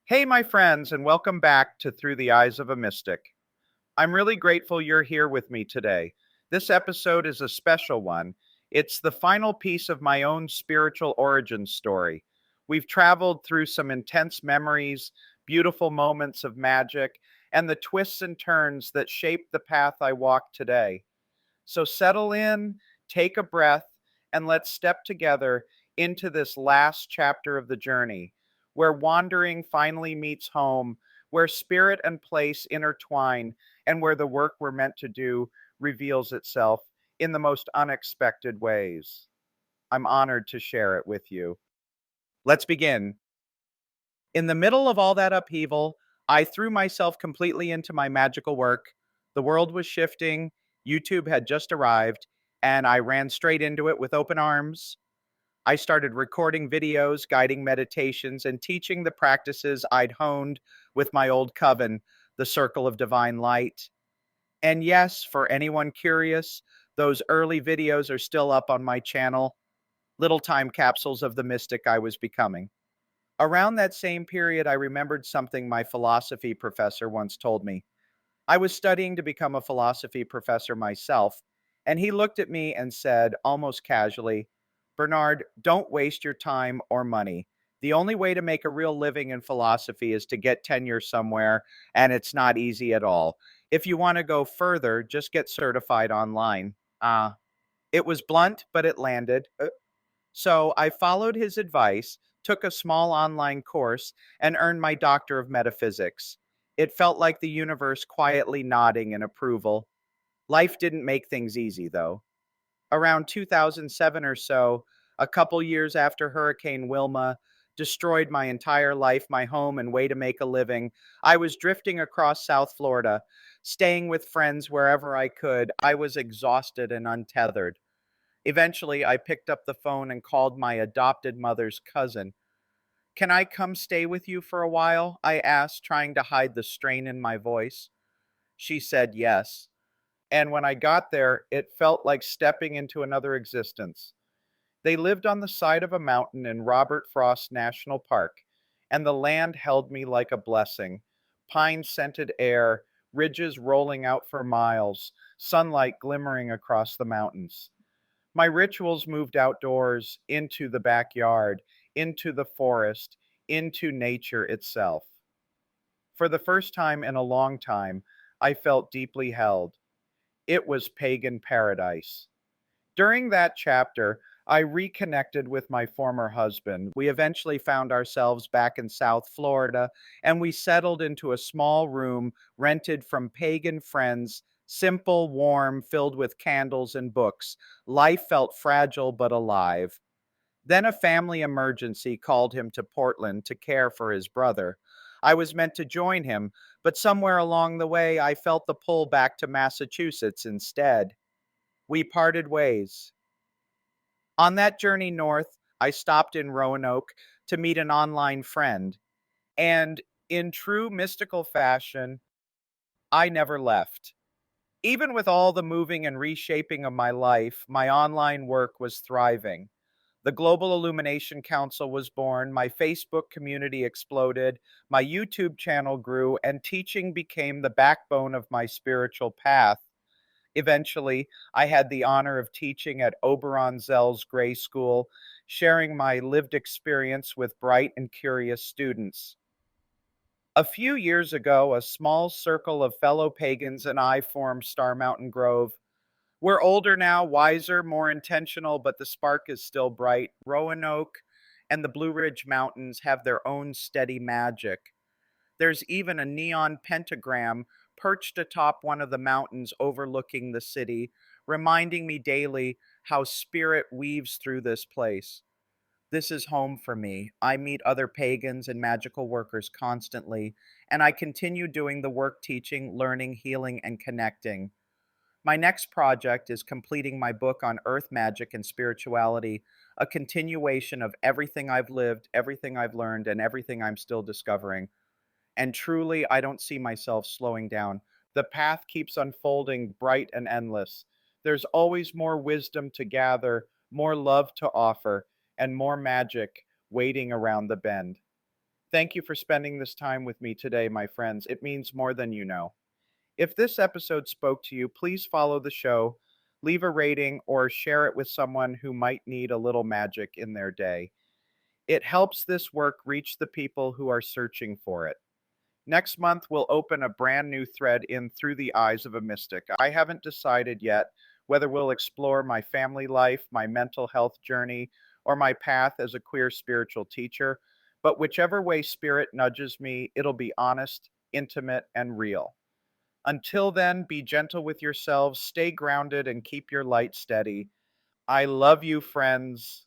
Hey, my friends, and welcome back to Through the Eyes of a Mystic. I'm really grateful you're here with me today. This episode is a special one. It's the final piece of my own spiritual origin story. We've traveled through some intense memories, beautiful moments of magic, and the twists and turns that shaped the path I walk today. So settle in, take a breath, and let's step together into this last chapter of the journey, where wandering finally meets home, where spirit and place intertwine, and where the work we're meant to do reveals itself in the most unexpected ways. I'm honored to share it with you. Let's begin. In the middle of all that upheaval, I threw myself completely into my magical work. The world was shifting, YouTube had just arrived, and I ran straight into it with open arms. I started recording videos, guiding meditations, and teaching the practices I'd honed with my old coven, the Circle of Divine Light. And yes, for anyone curious, those early videos are still up on my channel, little time capsules of the mystic I was becoming. Around that same period, I remembered something my philosophy professor once told me. I was studying to become a philosophy professor myself, and he looked at me and said, almost casually, Bernard, don't waste your time or money. The only way to make a real living in philosophy is to get tenure somewhere, and it's not easy at all. If you want to go further, just get certified online. It was blunt, but it landed. So I followed his advice, took a small online course, and earned my Doctor of Metaphysics. It felt like the universe quietly nodding in approval. Life didn't make things easy, though. Around 2007 or so, a couple years after Hurricane Wilma destroyed my entire life, my home, and way to make a living, I was drifting across South Florida, staying with friends wherever I could. I was exhausted and untethered. Eventually, I picked up the phone and called my adopted mother's cousin. Can I come stay with you for a while? I asked, trying to hide the strain in my voice. She said yes. And when I got there, it felt like stepping into another existence. They lived on the side of a mountain in Robert Frost National Park, and the land held me like a blessing. Pine scented air, ridges rolling out for miles, sunlight glimmering across the mountains. My rituals moved outdoors, into the backyard, into the forest, into nature itself. For the first time in a long time, I felt deeply held. It was pagan paradise. During that chapter, I reconnected with my former husband. We eventually found ourselves back in South Florida, and we settled into a small room rented from pagan friends, simple, warm, filled with candles and books. Life felt fragile but alive. Then a family emergency called him to Portland to care for his brother. I was meant to join him, but somewhere along the way, I felt the pull back to Massachusetts instead. We parted ways. On that journey north, I stopped in Roanoke to meet an online friend, and in true mystical fashion, I never left. Even with all the moving and reshaping of my life, my online work was thriving. The Global Illumination Council was born, my Facebook community exploded, my YouTube channel grew, and teaching became the backbone of my spiritual path. Eventually, I had the honor of teaching at Oberon Zell's Gray School, sharing my lived experience with bright and curious students. A few years ago, a small circle of fellow pagans and I formed Star Mountain Grove. We're older now, wiser, more intentional, but the spark is still bright. Roanoke and the Blue Ridge Mountains have their own steady magic. There's even a neon pentagram perched atop one of the mountains overlooking the city, reminding me daily how spirit weaves through this place. This is home for me. I meet other pagans and magical workers constantly, and I continue doing the work teaching, learning, healing, and connecting. My next project is completing my book on earth magic and spirituality, a continuation of everything I've lived, everything I've learned, and everything I'm still discovering. And truly, I don't see myself slowing down. The path keeps unfolding bright and endless. There's always more wisdom to gather, more love to offer, and more magic waiting around the bend. Thank you for spending this time with me today, my friends. It means more than you know. If this episode spoke to you, please follow the show, leave a rating, or share it with someone who might need a little magic in their day. It helps this work reach the people who are searching for it. Next month, we'll open a brand new thread in Through the Eyes of a Mystic. I haven't decided yet whether we'll explore my family life, my mental health journey, or my path as a queer spiritual teacher. But whichever way Spirit nudges me, it'll be honest, intimate, and real. Until then, be gentle with yourselves, stay grounded, and keep your light steady. I love you, friends.